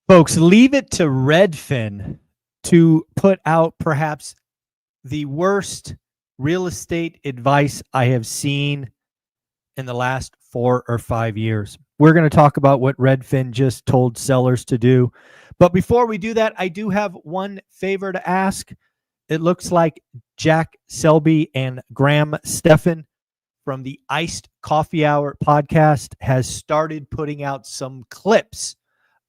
Folks, leave it to Redfin to put out perhaps the worst real estate advice I have seen in the last 4 or 5 years. We're going to talk about what Redfin just told sellers to do. But before we do that, I do have one favor to ask. It looks like Jack Selby and Graham Stephan from the Iced Coffee Hour podcast has started putting out some clips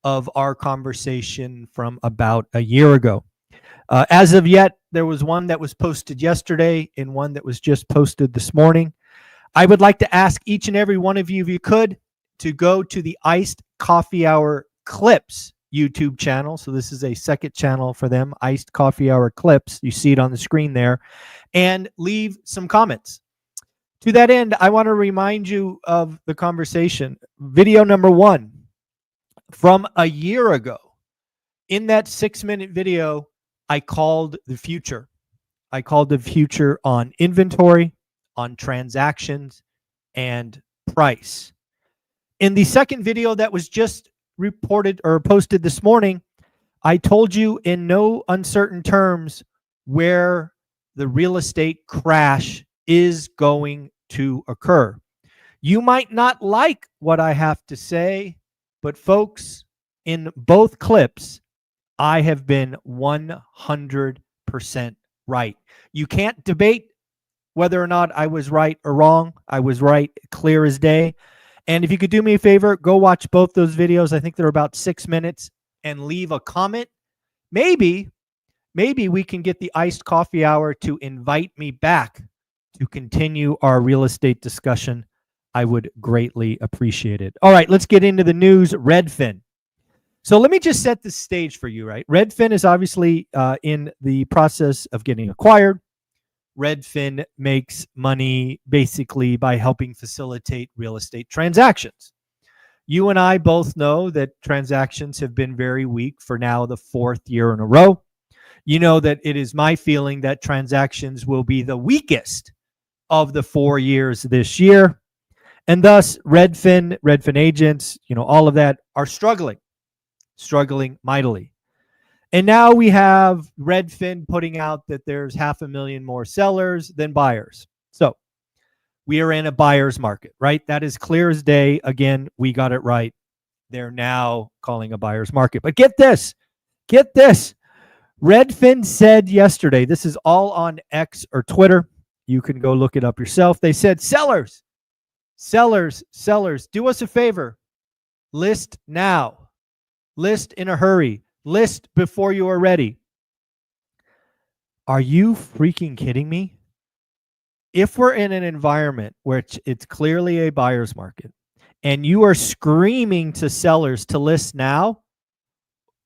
of our conversation from about a year ago. As of yet, there was one that was posted yesterday and one that was just posted this morning. I would like to ask each and every one of you, if you could, to go to the Iced Coffee Hour Clips YouTube channel. So this is a second channel for them, Iced Coffee Hour Clips. You see it on the screen there. And leave some comments. To that end, I want to remind you of the conversation. Video number 1 from a year ago. In that 6-minute video, I called the future. I called the future on inventory, on transactions, and price. In the second video that was just reported or posted this morning, I told you in no uncertain terms where the real estate crash is going to occur. You might not like what I have to say, but folks, in both clips, I have been 100% right. You can't debate whether or not I was right or wrong. I was right, clear as day. And if you could do me a favor, go watch both those videos. I think they're about 6 minutes, and leave a comment. Maybe we can get the Iced Coffee Hour to invite me back to continue our real estate discussion. I would greatly appreciate it. All right, let's get into the news. Redfin. So let me just set the stage for you, right? Redfin is obviously in the process of getting acquired. Redfin makes money basically by helping facilitate real estate transactions. You and I both know that transactions have been very weak for now the 4th year in a row. You know that it is my feeling that transactions will be the weakest of the 4 years this year. And thus, Redfin agents, all of that are struggling mightily. And now we have Redfin putting out that there's 500,000 more sellers than buyers. So we are in a buyer's market, right? That is clear as day. Again, we got it right. They're now calling a buyer's market. But get this. Redfin said yesterday, this is all on X or Twitter. You can go look it up yourself. They said, sellers, do us a favor. List now. List in a hurry. List before you are ready. Are you freaking kidding me? If we're in an environment where it's clearly a buyer's market and you are screaming to sellers to list now,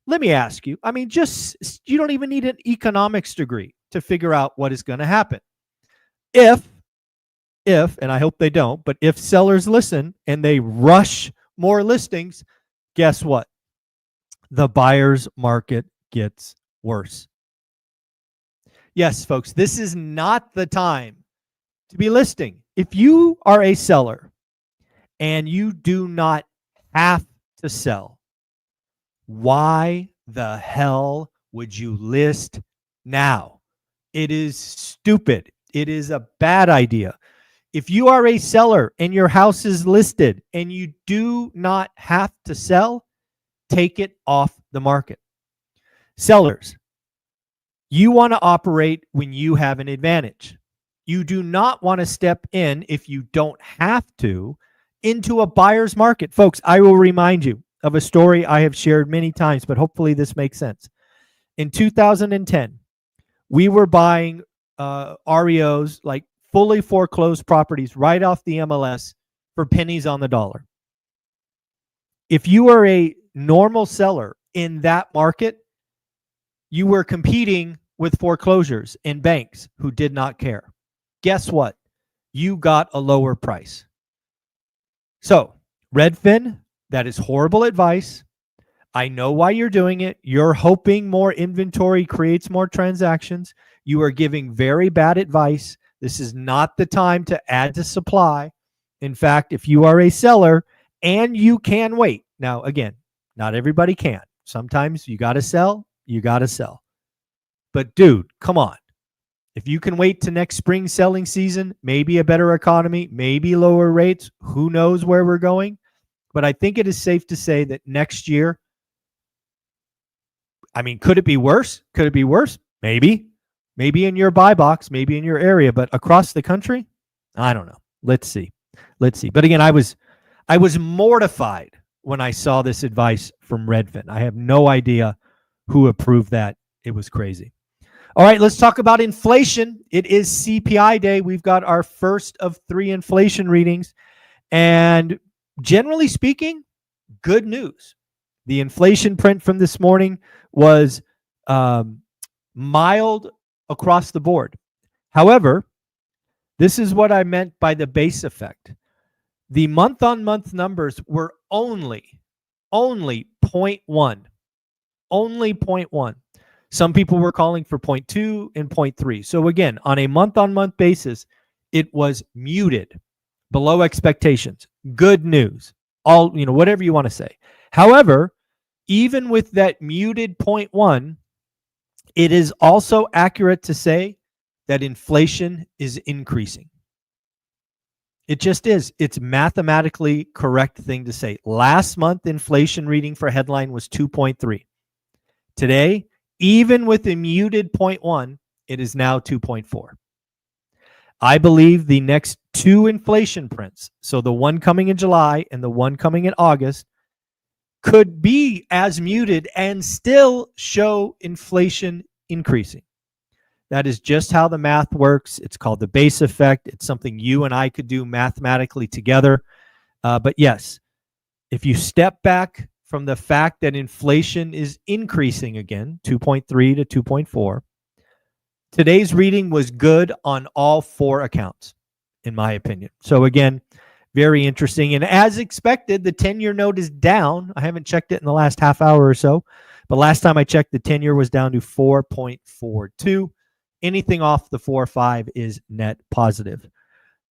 let me ask you, you don't even need an economics degree to figure out what is going to happen. If, and I hope they don't, but if sellers listen and they rush more listings, guess what? The buyer's market gets worse. Yes, folks, this is not the time to be listing. If you are a seller and you do not have to sell, why the hell would you list now? It is stupid. It is a bad idea. If you are a seller and your house is listed and you do not have to sell, take it off the market. Sellers, you want to operate when you have an advantage. You do not want to step in, if you don't have to, into a buyer's market. Folks, I will remind you of a story I have shared many times, but hopefully this makes sense. In 2010, we were buying REOs, like fully foreclosed properties, right off the MLS for pennies on the dollar. If you are a normal seller in that market, you were competing with foreclosures and banks who did not care. Guess what? You got a lower price. So, Redfin, that is horrible advice. I know why you're doing it. You're hoping more inventory creates more transactions. You are giving very bad advice. This is not the time to add to supply. In fact, if you are a seller and you can wait, now again, not everybody can. Sometimes you got to sell, you got to sell. But dude, come on. If you can wait to next spring selling season, maybe a better economy, maybe lower rates, who knows where we're going? But I think it is safe to say that next year, I mean, could it be worse? Could it be worse? Maybe. Maybe in your buy box, maybe in your area, but across the country, I don't know. Let's see. Let's see. But again, I was mortified when I saw this advice from Redfin. I have no idea who approved that. It was crazy. All right, let's talk about inflation. It is CPI day. We've got our first of 3 inflation readings. And generally speaking, good news. The inflation print from this morning was mild across the board. However, this is what I meant by the base effect. The month-on-month numbers were only 0.1. Only 0.1. Some people were calling for 0.2 and 0.3. So again, on a month-on-month basis, it was muted, below expectations. Good news. All, whatever you want to say. However, even with that muted 0.1, it is also accurate to say that inflation is increasing. It just is. It's mathematically correct thing to say. Last month, inflation reading for headline was 2.3. Today, even with a muted 0.1, it is now 2.4. I believe the next 2 inflation prints, so the one coming in July and the one coming in August, could be as muted and still show inflation increasing. That is just how the math works. It's called the base effect. It's something you and I could do mathematically together. But yes, if you step back from the fact that inflation is increasing again, 2.3 to 2.4, today's reading was good on all 4 accounts, in my opinion. So again, very interesting. And as expected, the 10-year note is down. I haven't checked it in the last half hour or so, but last time I checked, the 10-year was down to 4.42. Anything off the 4 or 5 is net positive.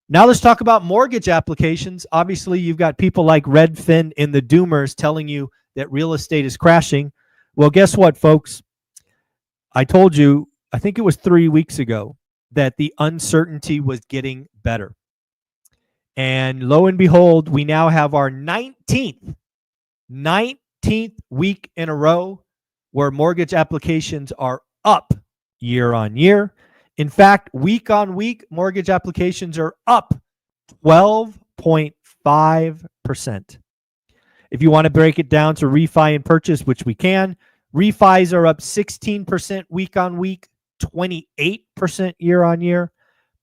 Now let's talk about mortgage applications. Obviously, you've got people like Redfin and the doomers telling you that real estate is crashing. Well, guess what, folks? I told you, I think it was 3 weeks ago, that the uncertainty was getting better. And lo and behold, we now have our 19th week in a row where mortgage applications are up year on year. In fact, week on week, mortgage applications are up 12.5%. If you want to break it down to refi and purchase, which we can, refis are up 16% week on week, 28% year on year.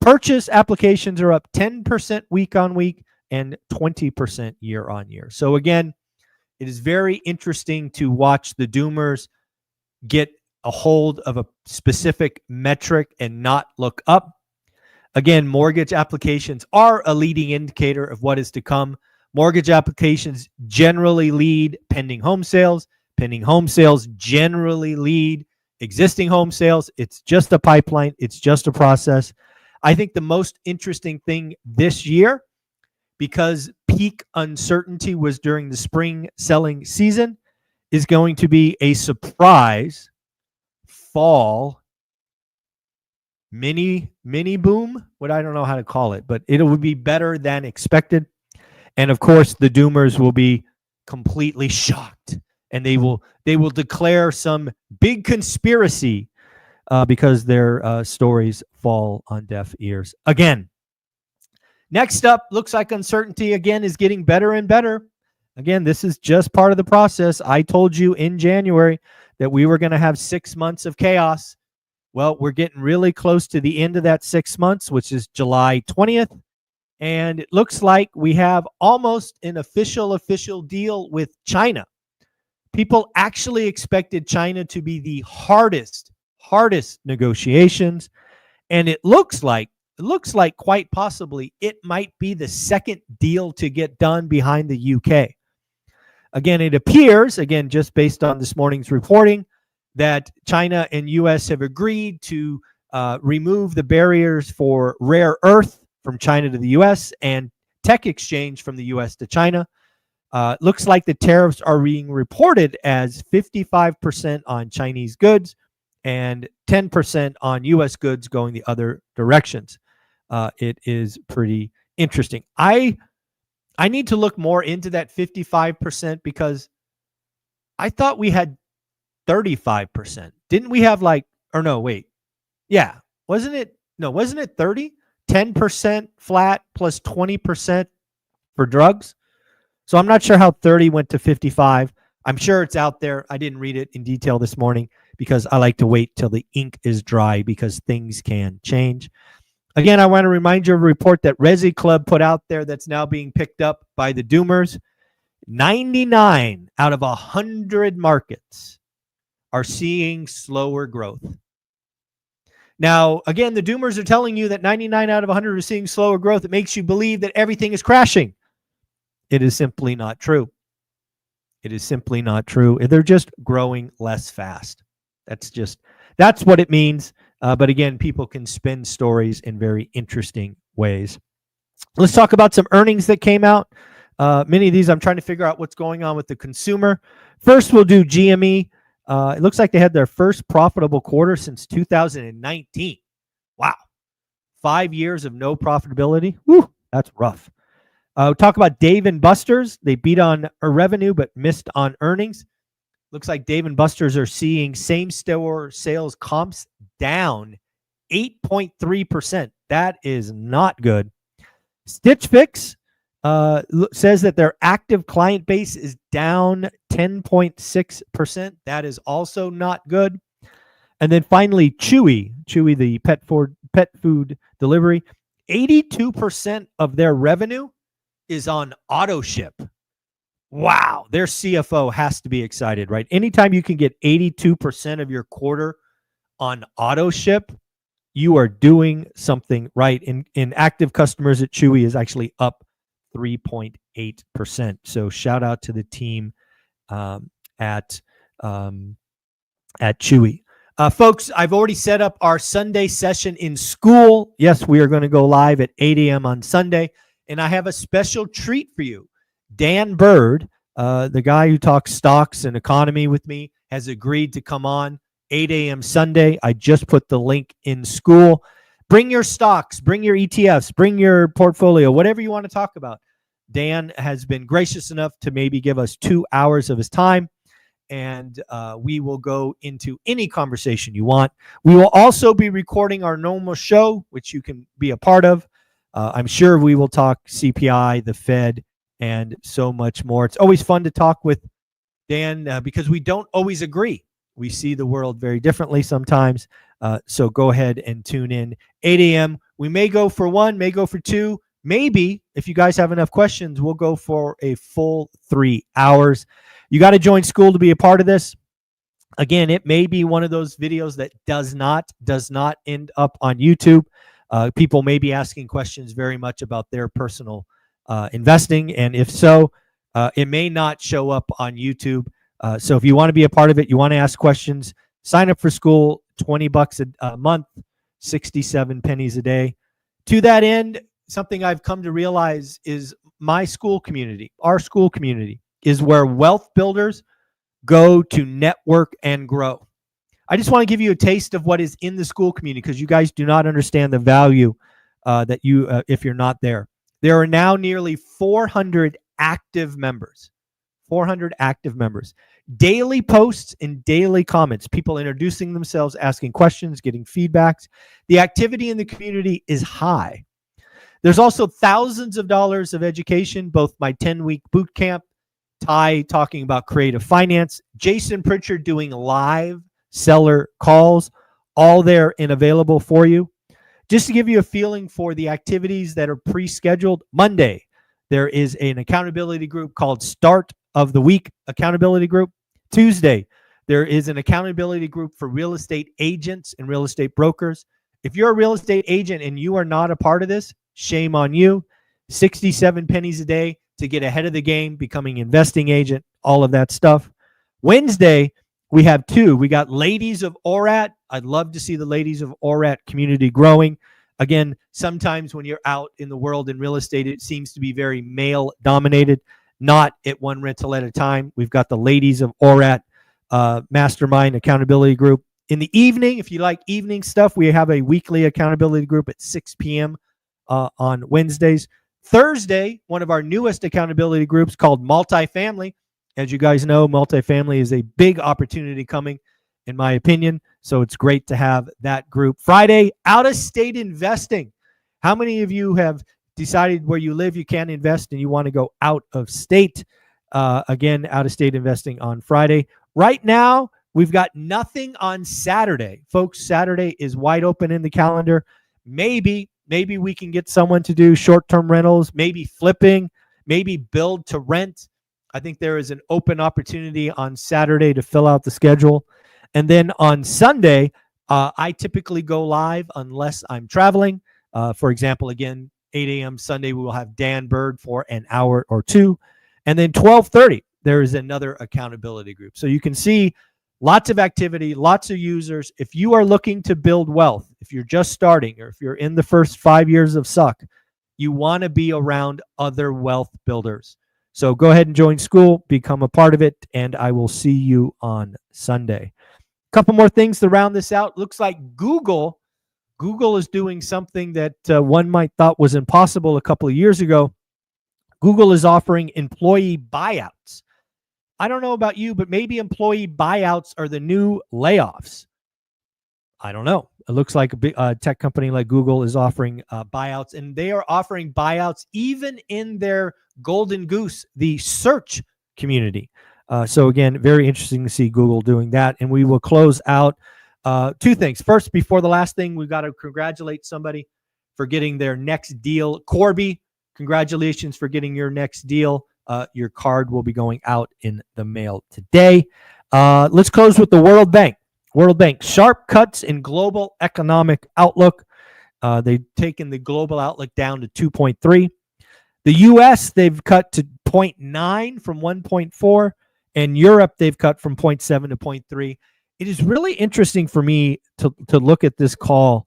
Purchase applications are up 10% week on week and 20% year on year. So again, it is very interesting to watch the doomers get a hold of a specific metric and not look up. Again, mortgage applications are a leading indicator of what is to come. Mortgage applications generally lead pending home sales. Pending home sales generally lead existing home sales. It's just a pipeline. It's just a process. I think the most interesting thing this year, because peak uncertainty was during the spring selling season, is going to be a surprise fall mini boom. What I don't know how to call it, but it will be better than expected. And of course, the doomers will be completely shocked, and they will declare some big conspiracy because their stories fall on deaf ears again. Next up, looks like uncertainty again is getting better and better. Again, this is just part of the process. I told you in January that we were going to have 6 months of chaos. Well, we're getting really close to the end of that 6 months, which is July 20th. And it looks like we have almost an official deal with China. People actually expected China to be the hardest negotiations. And it looks like quite possibly it might be the second deal to get done behind the UK. Again, it appears, just based on this morning's reporting, that China and US have agreed to remove the barriers for rare earth from China to the US and tech exchange from the US to China. Looks like the tariffs are being reported as 55% on Chinese goods and 10% on U.S. goods going the other directions. It is pretty interesting. I need to look more into that 55% because I thought we had 35%. Didn't we have yeah. Wasn't it 30? 10% flat plus 20% for drugs? So I'm not sure how 30 went to 55. I'm sure it's out there. I didn't read it in detail this morning because I like to wait till the ink is dry because things can change. Again, I want to remind you of a report that Resi Club put out there that's now being picked up by the Doomers. 99 out of 100 markets are seeing slower growth. Now, again, the Doomers are telling you that 99 out of 100 are seeing slower growth. It makes you believe that everything is crashing. It is simply not true. It is simply not true. They're just growing less fast. That's what it means. But again, people can spin stories in very interesting ways. Let's talk about some earnings that came out. Many of these, I'm trying to figure out what's going on with the consumer. First, we'll do GME. It looks like they had their first profitable quarter since 2019. Wow. 5 years of no profitability. Whew, that's rough. Talk about Dave & Buster's. They beat on revenue but missed on earnings. Looks like Dave & Buster's are seeing same-store sales comps down 8.3%. That is not good. Stitch Fix says that their active client base is down 10.6%. That is also not good. And then finally, Chewy, the pet food delivery, 82% of their revenue is on auto ship. Wow, their CFO has to be excited, right? Anytime you can get 82% of your quarter on auto ship, you are doing something right. In active customers at Chewy is actually up 3.8%. So shout out to the team at Chewy. Folks, I've already set up our Sunday session in school. Yes, we are going to go live at 8 a.m. on Sunday. And I have a special treat for you. Dan Bird, the guy who talks stocks and economy with me, has agreed to come on 8 a.m. Sunday. I just put the link in school. Bring your stocks, bring your ETFs, bring your portfolio, whatever you want to talk about. Dan has been gracious enough to maybe give us 2 hours of his time, and we will go into any conversation you want. We will also be recording our normal show, which you can be a part of. I'm sure we will talk CPI, the Fed, and so much more. It's always fun to talk with Dan because we don't always agree. We see the world very differently sometimes. So go ahead and tune in 8 a.m. We may go for 1, may go for 2. Maybe if you guys have enough questions, we'll go for a full 3 hours. You got to join school to be a part of this. Again, it may be one of those videos that does not end up on YouTube. People may be asking questions very much about their personal investing. And if so, it may not show up on YouTube. So if you want to be a part of it, you want to ask questions, sign up for school, $20 a month, 67 pennies a day. To that end, something I've come to realize is my school community, our school community, is where wealth builders go to network and grow. I just want to give you a taste of what is in the school community because you guys do not understand the value that you, if you're not there. There are now nearly 400 active members. 400 active members. Daily posts and daily comments. People introducing themselves, asking questions, getting feedbacks. The activity in the community is high. There's also thousands of dollars of education, both my 10-week boot camp, Ty talking about creative finance, Jason Pritchard doing live seller calls, all there and available for you. Just to give you a feeling for the activities that are pre-scheduled, Monday, there is an accountability group called Start of the Week Accountability Group. Tuesday, there is an accountability group for real estate agents and real estate brokers. If you're a real estate agent and you are not a part of this, shame on you. 67 pennies a day to get ahead of the game, becoming investing agent, all of that stuff. Wednesday, we have 2. We got Ladies of ORaaT. I'd love to see the Ladies of ORaaT community growing. Again, sometimes when you're out in the world in real estate, it seems to be very male dominated. not at one rental at a time. We've got the ladies of ORaaT Mastermind Accountability Group. In the evening, if you like evening stuff, we have a weekly accountability group at 6 p.m. On Wednesdays. Thursday, one of our newest accountability groups called Multifamily. As you guys know, multifamily is a big opportunity coming, in my opinion. So it's great to have that group. Friday, out-of-state investing. How many of you have decided where you live you can't invest and you want to go out of state? Again, out-of-state investing on Friday. Right now, we've got nothing on Saturday. Folks, Saturday is wide open in the calendar. Maybe we can get someone to do short-term rentals, maybe flipping, maybe build to rent. I think there is an open opportunity on Saturday to fill out the schedule. And then on Sunday, I typically go live unless I'm traveling. For example, again, 8 a.m. Sunday, we will have Dan Bird for an hour or two. And then 12:30, there is another accountability group. So you can see lots of activity, lots of users. If you are looking to build wealth, if you're just starting, or if you're in the first 5 years of suck, you want to be around other wealth builders. So go ahead and join school, become a part of it, and I will see you on Sunday. A couple more things to round this out. Looks like Google is doing something that one might thought was impossible a couple of years ago. Google is offering employee buyouts. I don't know about you, but maybe employee buyouts are the new layoffs. I don't know. It looks like a big tech company like Google is offering buyouts, and they are offering buyouts even in their golden goose, the search community. So again, very interesting to see Google doing that. And we will close out two things. First, before the last thing, we've got to congratulate somebody for getting their next deal. Corby, congratulations for getting your next deal. Your card will be going out in the mail today. Let's close with the World Bank. World Bank, sharp cuts in global economic outlook. They've taken the global outlook down to 2.3. The U.S., they've cut to 0.9 from 1.4. And Europe, they've cut from 0.7 to 0.3. It is really interesting for me to look at this call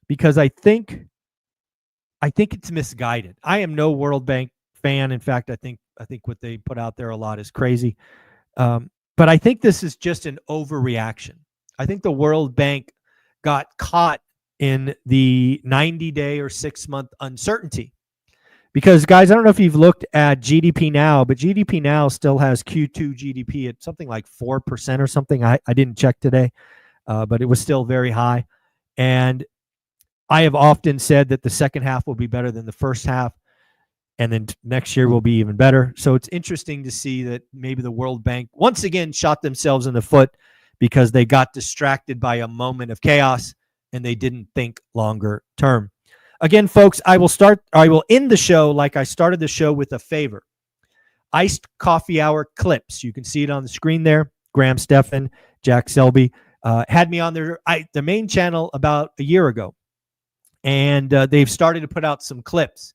because I think it's misguided. I am no World Bank fan. In fact, I think what they put out there a lot is crazy. But I think this is just an overreaction. I think the World Bank got caught in the 90-day or 6-month uncertainty. Because, guys, I don't know if you've looked at GDP now, but GDP now still has Q2 GDP at something like 4% or something. I didn't check today, but it was still very high. And I have often said that the second half will be better than the first half, and then next year will be even better. So it's interesting to see that maybe the World Bank once again shot themselves in the foot because they got distracted by a moment of chaos and they didn't think longer term. Again, folks, I will end the show like I started the show with a favor. Iced Coffee Hour clips. You can see it on the screen there. Graham Stephan, Jack Selby had me on their main channel about a year ago. And they've started to put out some clips.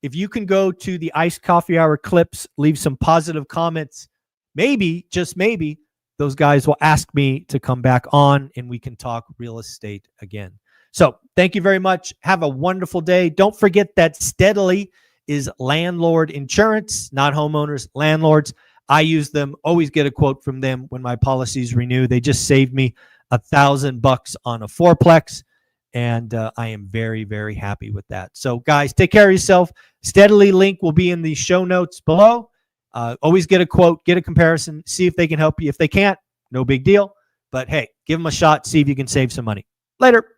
If you can go to the Iced Coffee Hour clips, leave some positive comments, maybe, just maybe, those guys will ask me to come back on and we can talk real estate again. So thank you very much. Have a wonderful day. Don't forget that Steadily is landlord insurance, not homeowners, landlords. I use them, always get a quote from them when my policies renew. They just saved me $1,000 on a fourplex, and I am very, very happy with that. So guys, take care of yourself. Steadily link will be in the show notes below. Always get a quote, get a comparison, see if they can help you. If they can't, no big deal. But hey, give them a shot, see if you can save some money. Later.